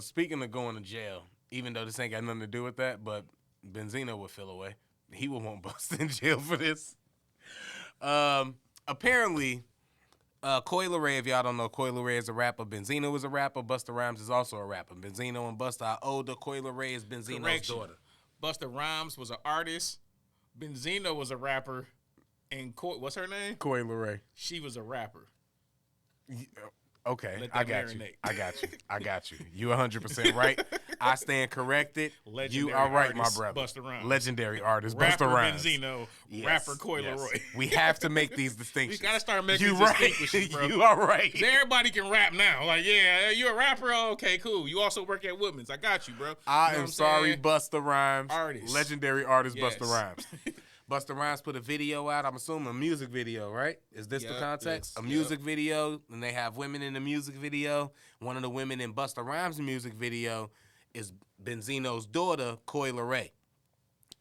Speaking of going to jail, even though this ain't got nothing to do with that, but Benzino would feel away. He would want Busta in jail for this. Apparently, Coi Leray, if y'all don't know, Coi Leray is a rapper. Benzino is a rapper. Busta Rhymes is also a rapper. Benzino and Busta are older. Coi Leray is Benzino's Correction. daughter. Busta Rhymes was an artist. Benzino was a rapper. And what's her name? Coi Leray. She was a rapper. Okay, Let I that got you. marinate. I got you. You 100% right. I stand corrected. Legendary you are right, artist, my brother. Busta Rhymes. Legendary artist, Rapper Busta Rhymes. Benzino, Yes, rapper Coi yes. Leray. We have to make these distinctions. We gotta start making you these right. distinctions, bro. You are right. Everybody can rap now. Like, yeah, you a rapper? Oh, okay, cool. You also work at Woodman's. I got you, bro. I You know am what I'm sorry, saying? Busta Rhymes. Artist. Legendary artist, Yes. Busta Rhymes. Busta Rhymes put a video out. I'm assuming a music video, right? Is this the Yep, context? yes, A music video, and they have women in the music video. One of the women in Busta Rhymes' music video is Benzino's daughter, Coi Leray.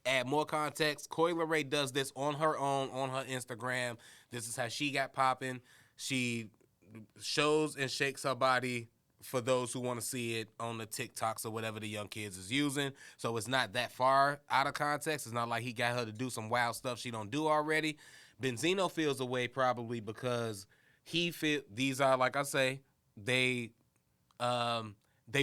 Add more context. Coi Leray does this on her own, on her Instagram. This is how she got popping. She shows and shakes her body for those who want to see it on the TikToks or whatever the young kids is using. So it's not that far out of context. It's not like he got her to do some wild stuff she don't do already. Benzino feels away probably because these are, like I say, they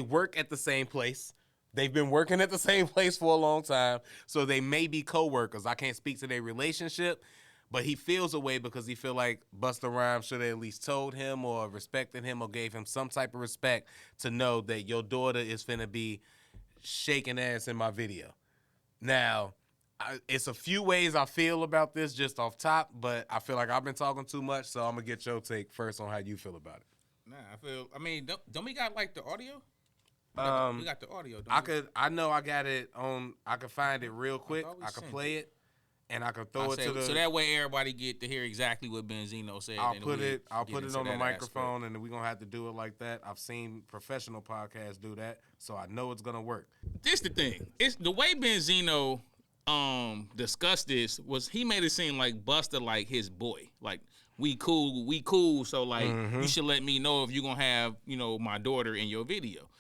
work at the same place. They've been working at the same place for a long time, so they may be co-workers. I can't speak to their relationship, but he feels away because he feel like Busta Rhymes should have at least told him or respected him or gave him some type of respect to know that your daughter is finna be shaking ass in my video. Now, it's a few ways I feel about this just off top, but I feel like I've been talking too much, so I'm gonna get your take first on how you feel about it. Nah, I mean, don't we got like the audio? We got the audio. I know I got it on. I could find it real quick. I could sent play it, and I could throw it to the. So that way everybody get to hear exactly what Benzino said. I'll put it on the microphone, aspect. and we're gonna have to do it like that. I've seen professional podcasts do that, so I know it's gonna work. This the thing. It's the way Benzino discussed this was he made it seem like Busta like his boy. Like we cool. So like you should let me know if you gonna have my daughter in your video.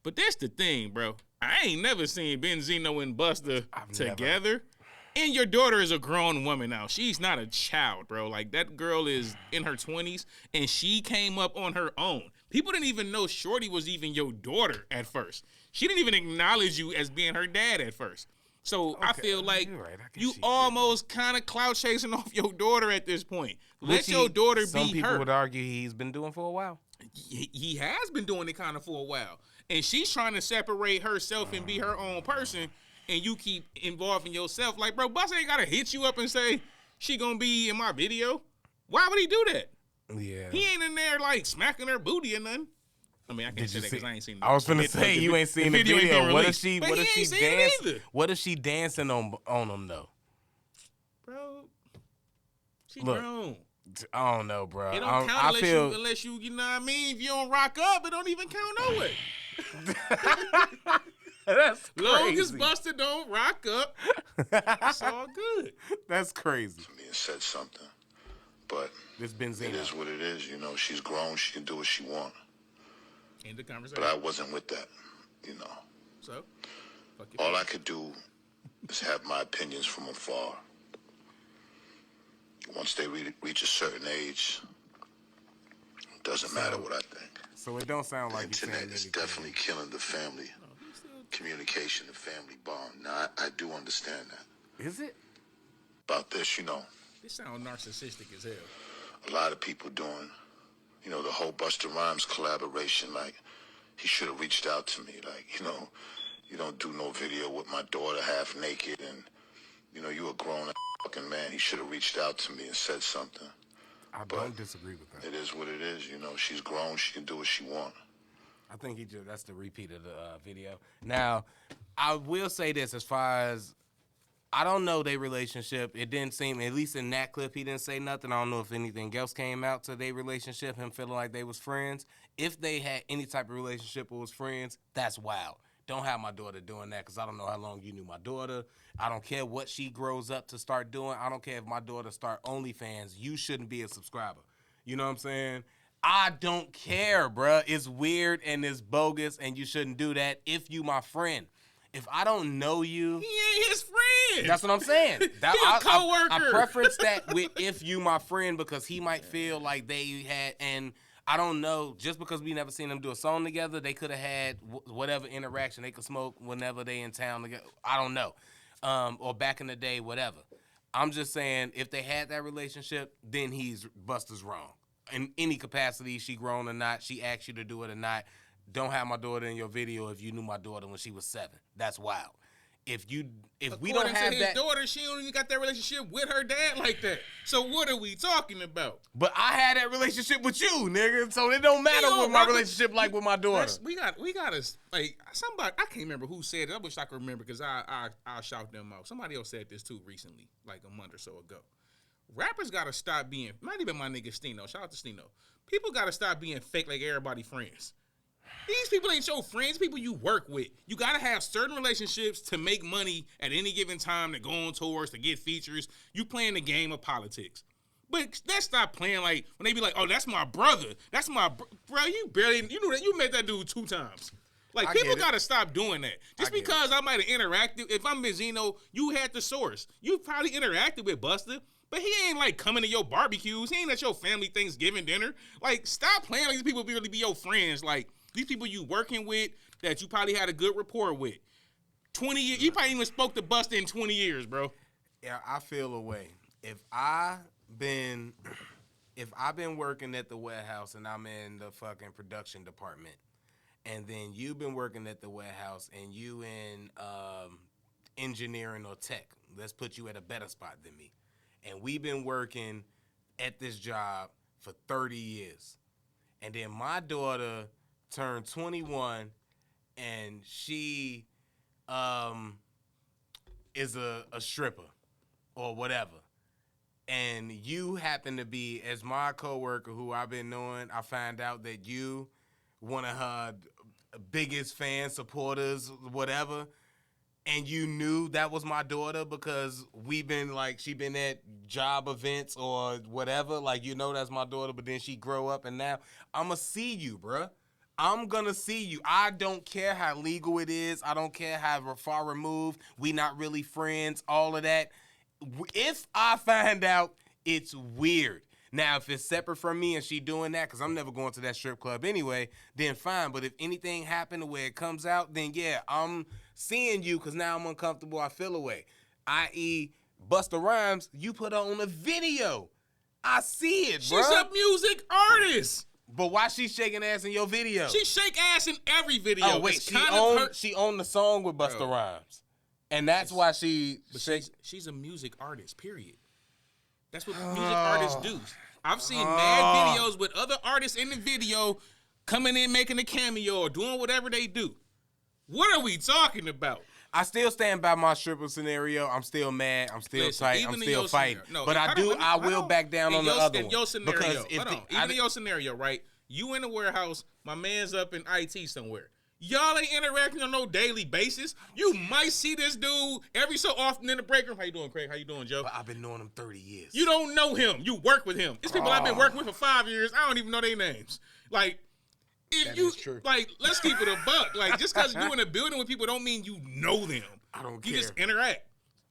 But that's the thing, bro. I ain't never seen Benzino and Busta together. And your daughter is a grown woman now. She's not a child, bro. Like, that girl is in her 20s, and she came up on her own. People didn't even know Shorty was even your daughter at first. She didn't even acknowledge you as being her dad at first. So I feel like you almost kind of clout chasing off your daughter at this point. Let your daughter be her. Some people would argue he's been doing for a while. He has been doing it kind of for a while. And she's trying to separate herself and be her own person, and you keep involving yourself. Like, bro, Busta ain't got to hit you up and say, she going to be in my video. Why would he do that? Yeah. He ain't in there, like, smacking her booty or nothing. I mean, I can't say that because I ain't seen it. I was finna say, you ain't seen the video. What if she dancing on him, though? Bro, she grown. I don't know, bro. It don't count unless you know what I mean? If you don't rock up, it don't even count no way. That's crazy. Long as Busta don't rock up, it's all good. That's crazy. Being said something, but this Benzino. It is what it is. She's grown. She can do what she wants. End the conversation. But I wasn't with that. So, all I could do is have my opinions from afar. Once they reach a certain age, it doesn't matter what I think. So it don't sound like the internet is definitely killing the family communication, the family bond. Now, I do understand that. Is it? About this, This sounds narcissistic as hell. A lot of people doing, the whole Busta Rhymes collaboration, like, he should have reached out to me. Like, you don't do no video with my daughter half naked and, you a grown fucking man. He should have reached out to me and said something. I don't disagree with that. It is what it is. She's grown. She can do what she wants. I think that's the repeat of the video. Now, I will say this as far as I don't know their relationship. It didn't seem, at least in that clip, he didn't say nothing. I don't know if anything else came out to their relationship, him feeling like they was friends. If they had any type of relationship or was friends, that's wild. Don't have my daughter doing that because I don't know how long you knew my daughter. I don't care what she grows up to start doing. I don't care if my daughter start OnlyFans. You shouldn't be a subscriber. You know what I'm saying? I don't care, bruh. It's weird and it's bogus, and you shouldn't do that if you my friend. If I don't know you, He ain't his friend. that's what I'm saying. He a coworker. I preference that with if you my friend because he might feel like they had, and I don't know, just because we never seen them do a song together, they could have had whatever interaction. They could smoke whenever they in town together. I don't know. Or back in the day, whatever. I'm just saying, if they had that relationship, then Busta's wrong. In any capacity, she grown or not, she asked you to do it or not. Don't have my daughter in your video if you knew my daughter when she was 7. That's wild. If we don't have to his that daughter, she don't even got that relationship with her dad like that. So what are we talking about? But I had that relationship with you, nigga. So it don't matter what my relationship like with my daughter. We got to like somebody. I can't remember who said it. I wish I could remember because I'll shout them out. Somebody else said this too recently, like a month or so ago. Rappers gotta stop being. Might even my nigga Stino. Shout out to Stino. People gotta stop being fake like everybody friends. These people ain't your friends, people you work with. You gotta have certain relationships to make money at any given time, to go on tours, to get features. You playing the game of politics. But let's stop playing like, when they be like, oh, that's my brother. That's my bro, you knew that you met that dude 2 times. Like, people gotta stop doing that. Just because I might have interacted, if I'm Benzino, you had the source. You probably interacted with Busta. But he ain't like coming to your barbecues. He ain't at your family Thanksgiving dinner. Like, stop playing like these people really be your friends. Like, these people you working with that you probably had a good rapport with. 20 years, you probably even spoke to Busta in 20 years, bro. Yeah, I feel a way. If I've been working at the warehouse and I'm in the fucking production department, and then you've been working at the warehouse and you in engineering or tech, let's put you at a better spot than me. And we've been working at this job for 30 years. And then my daughter turned 21 and she is a stripper or whatever. And you happen to be, as my coworker who I've been knowing, I find out that you, one of her biggest fans, supporters, whatever, and you knew that was my daughter because we've been like, she been at job events or whatever, like, you know that's my daughter, but then she grow up and now I'ma see you, bruh. I'm gonna see you. I don't care how legal it is. I don't care how far removed. We not really friends, all of that. If I find out, it's weird. Now, if it's separate from me and she doing that, because I'm never going to that strip club anyway, then fine. But if anything happened to where it comes out, then yeah, I'm seeing you because now I'm uncomfortable. I feel away. I.e., Busta Rhymes, you put on a video. I see it, bro. She's a music artist. But why she shaking ass in your video? She shake ass in every video. Oh, wait, she owned the song with Busta Rhymes. And that's why she's a music artist, period. That's what music artists do. I've seen mad videos with other artists in the video coming in, making a cameo or doing whatever they do. What are we talking about? I still stand by my stripper scenario. I'm still mad. I'm still tight. I'm still fighting. No, but I will back down on the other one. In your scenario, in your scenario, right? You in the warehouse, my man's up in IT somewhere. Y'all ain't interacting on no daily basis. You might see this dude every so often in the break room. How you doing, Craig? How you doing, Joe? But I've been knowing him 30 years. You don't know him. You work with him. It's people I've been working with for 5 years. I don't even know their names. Like, if you like, let's keep it a buck. Like, just because you in a building with people don't mean you know them. I don't care. You just interact.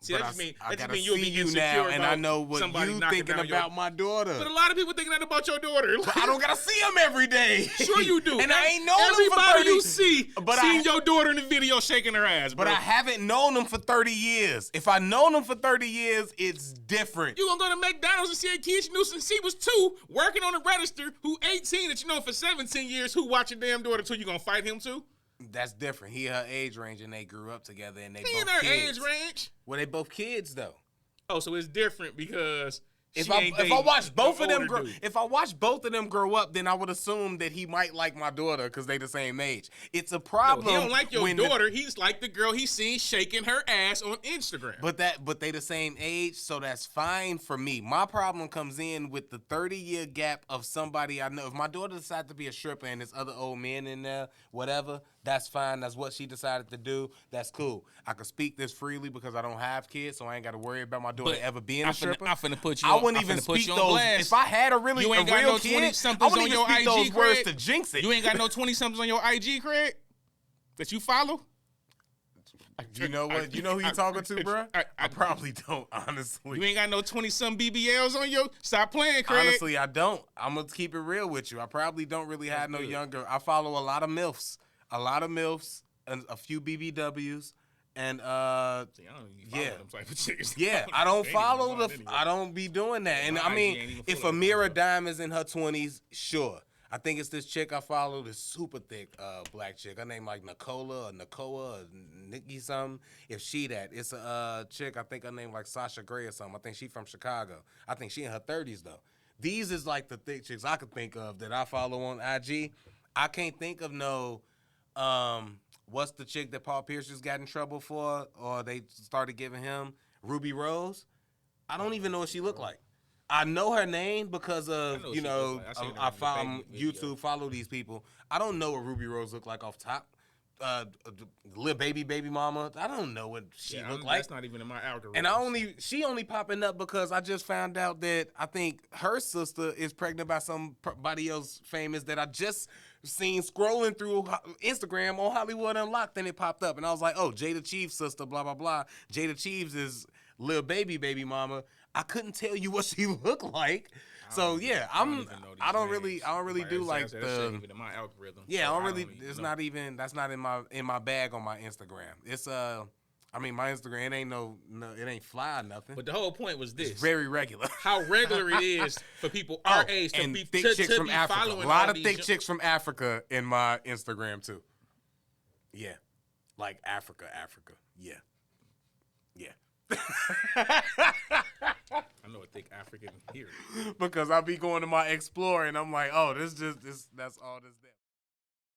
See, but that just mean you'll be insecure now, and I know what you thinking about my daughter. But a lot of people thinking that about your daughter. But I don't gotta see him every day. Sure you do. And I ain't known him for 30 years. Everybody you see, seeing your daughter in the video shaking her ass, bro. But I haven't known him for 30 years. If I known him for 30 years, it's different. You gonna go to McDonald's and see a kid you knew since he was 2, working on the register, who 18 that you know for 17 years, who watch your damn daughter too, you gonna fight him too? That's different. He her age range and they grew up together and they he both in her kids. age range? Well, they both kids though. Oh, so it's different because if I watch both of them grow up, then I would assume that he might like my daughter because they the same age. It's a problem. No, he don't like your daughter. He's like the girl he's seen shaking her ass on Instagram. But they the same age, so that's fine for me. My problem comes in with the 30-year gap of somebody I know. If my daughter decides to be a stripper and there's other old men in there, whatever, That's fine. That's what she decided to do. That's cool. I can speak this freely because I don't have kids, so I ain't got to worry about my daughter ever being a stripper. I'm finna put you. I wouldn't even speak those. If I had a real kid, I wouldn't even your speak IG, those Craig. words to jinx it. You ain't got no 20-somethings on your IG, Craig, that you follow. You know what? You know who you talking to, bro? I probably don't, honestly. You ain't got no 20-some BBLs on your. Stop playing, Craig. Honestly, I don't. I'm gonna keep it real with you. I probably don't really have no younger. I follow a lot of MILFs, and a few BBWs, and See, I don't even follow them type of chicks. Yeah, I don't follow I don't be doing that. And I mean, if Amira Dime is in her 20s, sure. I think it's this chick I follow, this super thick black chick. Her name like Nicola or Nicoa or Nikki something. If she that, it's a chick. I think her name like Sasha Grey or something. I think she from Chicago. I think she in her 30s though. These is like the thick chicks I could think of that I follow on IG. I can't think of no. What's the chick that Paul Pierce just got in trouble for, or they started giving him Ruby Rose? I don't even know what she looked like. I know her name because of, I follow YouTube, follow these people. I don't know what Ruby Rose looked like off top. Lil baby mama. I don't know what she looked like. That's not even in my algorithm. And she only popping up because I just found out that I think her sister is pregnant by somebody else famous that I just seen scrolling through Instagram on Hollywood Unlocked, and it popped up, and I was like, oh, Jada Chief's sister, blah blah blah. Jada Chiefs is Lil baby mama. I couldn't tell you what she looked like. So yeah, I don't really do like the my algorithm. Yeah, I don't really. It's not even. That's not in my bag on my Instagram. It's I mean, my Instagram, it ain't no, it ain't fly or nothing. But the whole point was this. It's very regular. How regular it is for people our age to be thick chicks from Africa. Following a lot of thick chicks from Africa in my Instagram too. Yeah. Like Africa. Yeah. Yeah. I know a thick African here. Because I be going to my Explore and I'm like, oh, that's all this.